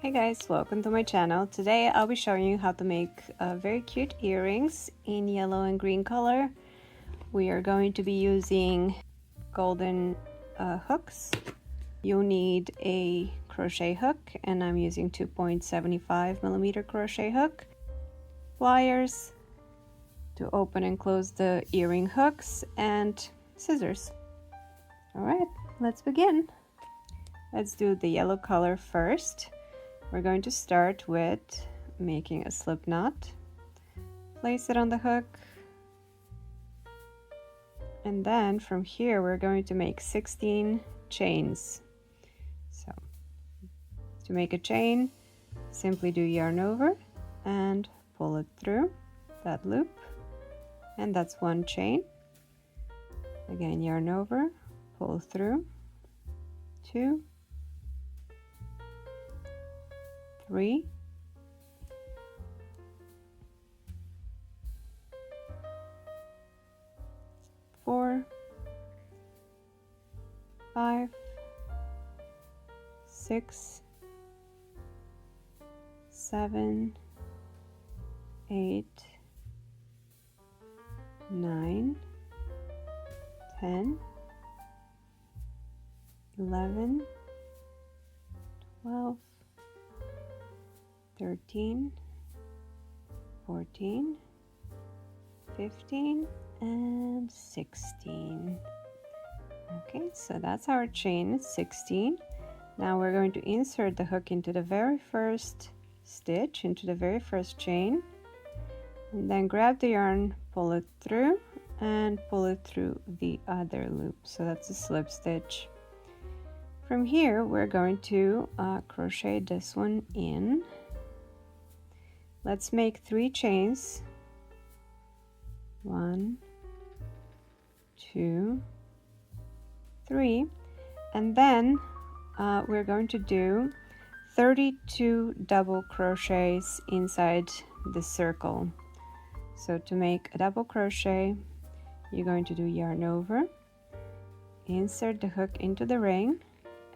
Hey guys, welcome to my channel. Today I'll be showing you how to make very cute earrings in yellow and green color. We are going to be using golden hooks. You'll need a crochet hook, and I'm using 2.75mm crochet hook, pliers to open and close the earring hooks, and scissors. Alright, let's begin. Let's do the yellow color first. We're going to start with making a slip knot, place it on the hook, and then from here we're going to make 16 chains. So to make a chain, simply do yarn over and pull it through that loop, and that's one chain. Again, yarn over, pull through, 2, 3, 4, 5, 6, 7, 8, 9, 10, 11, 12, 13, 14, 15, and 16. Okay, so that's our chain, 16. Now we're going to insert the hook into the very first stitch, into the very first chain, and then grab the yarn, pull it through, and pull it through the other loop. So that's a slip stitch. From here, we're going to crochet this one in. Let's make 3 chains. 1, 2, 3, and then we're going to do 32 double crochets inside the circle. So to make a double crochet, you're going to do yarn over, insert the hook into the ring,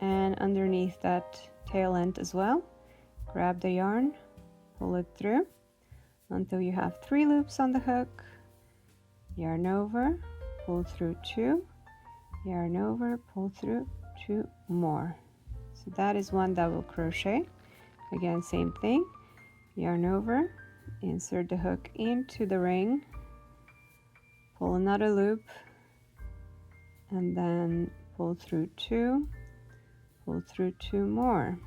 and underneath that tail end as well, grab the yarn, pull it through until you have 3 loops on the hook, yarn over, pull through 2, yarn over, pull through 2 more. So that is 1 double crochet. Again, same thing, yarn over, insert the hook into the ring, pull another loop, and then pull through 2, pull through 2 more.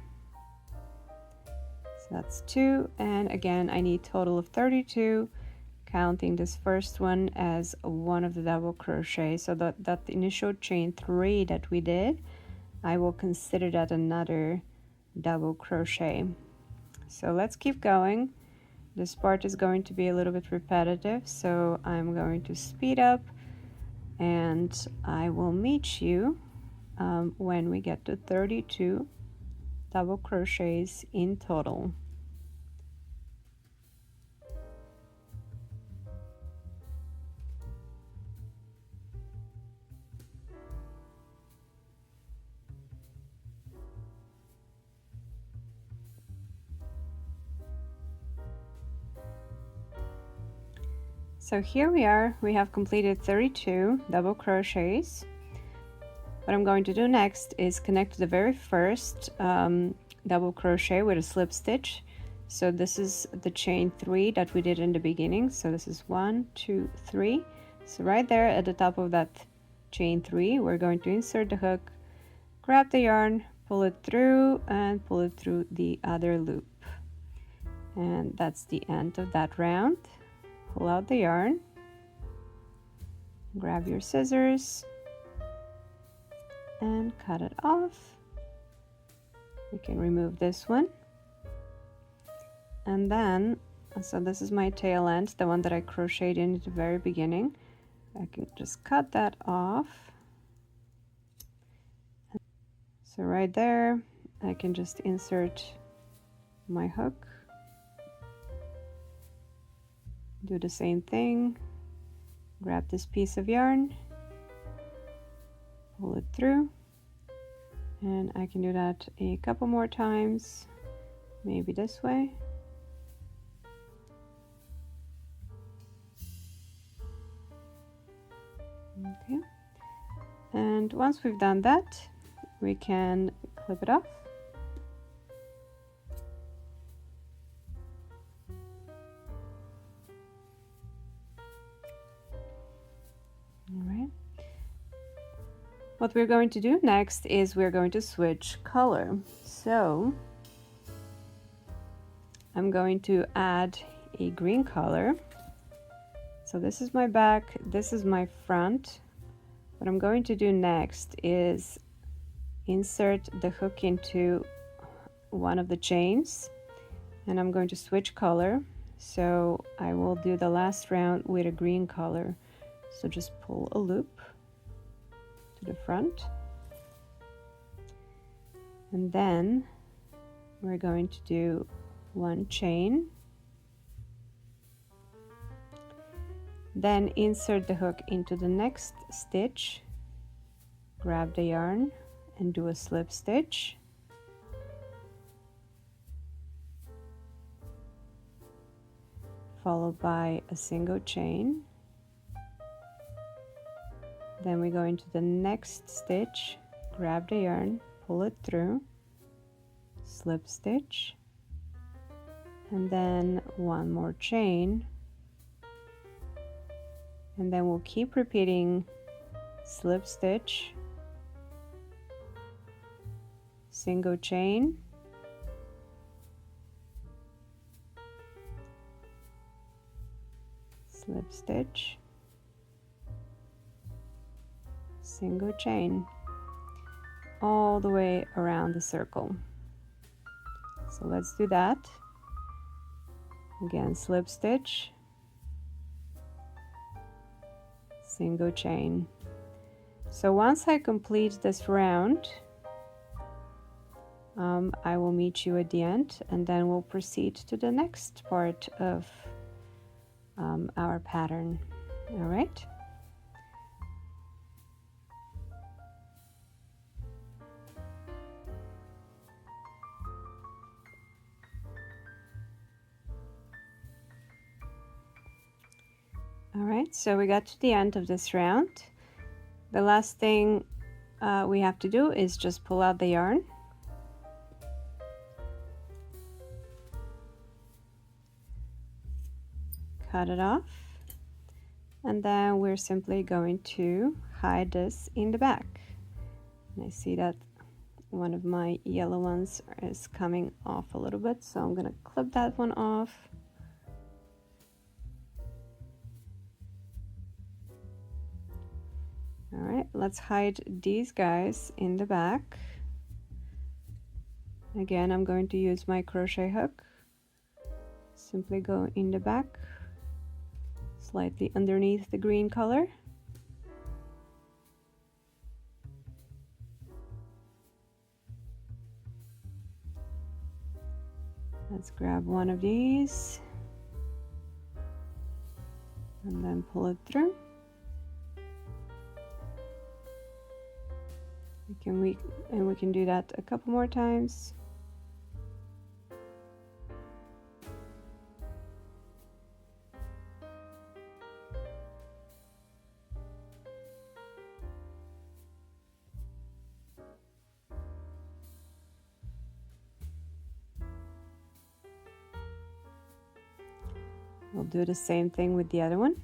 So that's 2, and again I need total of 32, counting this first one as one of the double crochet. So that initial chain 3 that we did, I will consider that another double crochet. So let's keep going. This part is going to be a little bit repetitive, so I'm going to speed up, and I will meet you when we get to 32 double crochets in total. So here we are, we have completed 32 double crochets. What I'm going to do next is connect the very first double crochet with a slip stitch. So this is the chain 3 that we did in the beginning. So this is 1, 2, 3. So right there at the top of that chain 3, we're going to insert the hook, grab the yarn, pull it through, and pull it through the other loop. And that's the end of that round. Pull out the yarn, grab your scissors, and cut it off. We can remove this one. And then, so this is my tail end, the one that I crocheted in at the very beginning. I can just cut that off. So right there, I can just insert my hook. Do the same thing, grab this piece of yarn, pull it through, and I can do that a couple more times. maybe this way. Okay, and once we've done that, we can clip it off. All right. What we're going to do next is we're going to switch color. So I'm going to add a green color. So this is my back, this is my front. What I'm going to do next is insert the hook into one of the chains, and I'm going to switch color. So I will do the last round with a green color. So just pull a loop to the front, and then we're going to do one chain, then insert the hook into the next stitch, grab the yarn and do a slip stitch, followed by a single chain. Then we go into the next stitch, grab the yarn, pull it through, slip stitch, and then one more chain, and then we'll keep repeating slip stitch, single chain, slip stitch, single chain, all the way around the circle. So let's do that. Again, slip stitch, single chain. So once I complete this round, I will meet you at the end, and then we'll proceed to the next part of our pattern. All right. All right, so we got to the end of this round. The last thing we have to do is just pull out the yarn. Cut it off. And then we're simply going to hide this in the back. And I see that one of my yellow ones is coming off a little bit, so I'm gonna clip that one off. All right, let's hide these guys in the back. Again, I'm going to use my crochet hook. Simply go in the back, slightly underneath the green color. Let's grab one of these and then pull it through. We can do that a couple more times. We'll do the same thing with the other one.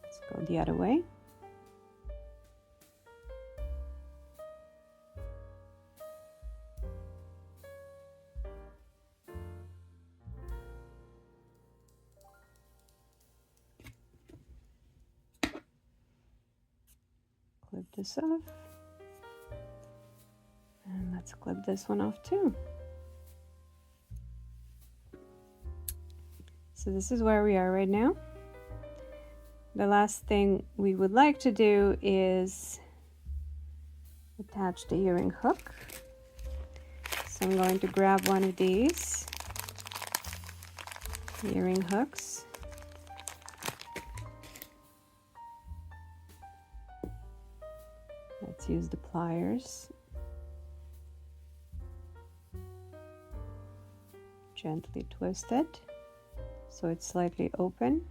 Let's go the other way. Clip this off, and let's clip this one off too. So this is where we are right now. The last thing we would like to do is attach the earring hook. So I'm going to grab one of these earring hooks. Let's use the pliers. gently twist it so it's slightly open.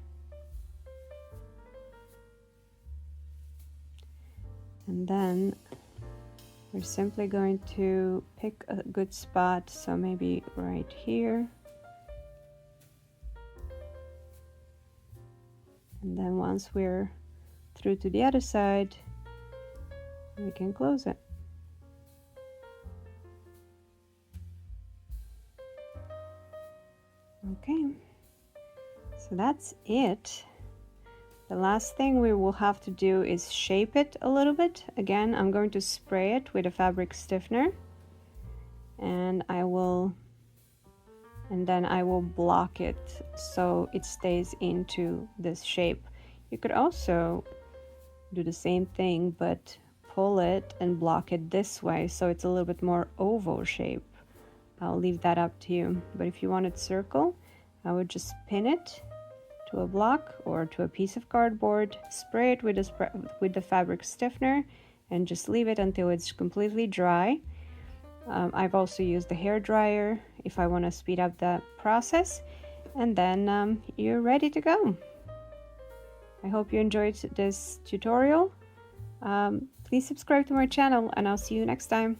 And then we're simply going to pick a good spot, so maybe right here. And then once we're through to the other side, we can close it. Okay, so that's it. The last thing we will have to do is shape it a little bit. Again, I'm going to spray it with a fabric stiffener, and then I will block it so it stays into this shape. You could also do the same thing, but pull it and block it this way so it's a little bit more oval shape. I'll leave that up to you. But if you want it circle, I would just pin it to a block or to a piece of cardboard, spray it with the fabric stiffener, and just leave it until it's completely dry. I've also used the hair dryer if I want to speed up the process, and then you're ready to go. I hope you enjoyed this tutorial. Please subscribe to my channel, and I'll see you next time.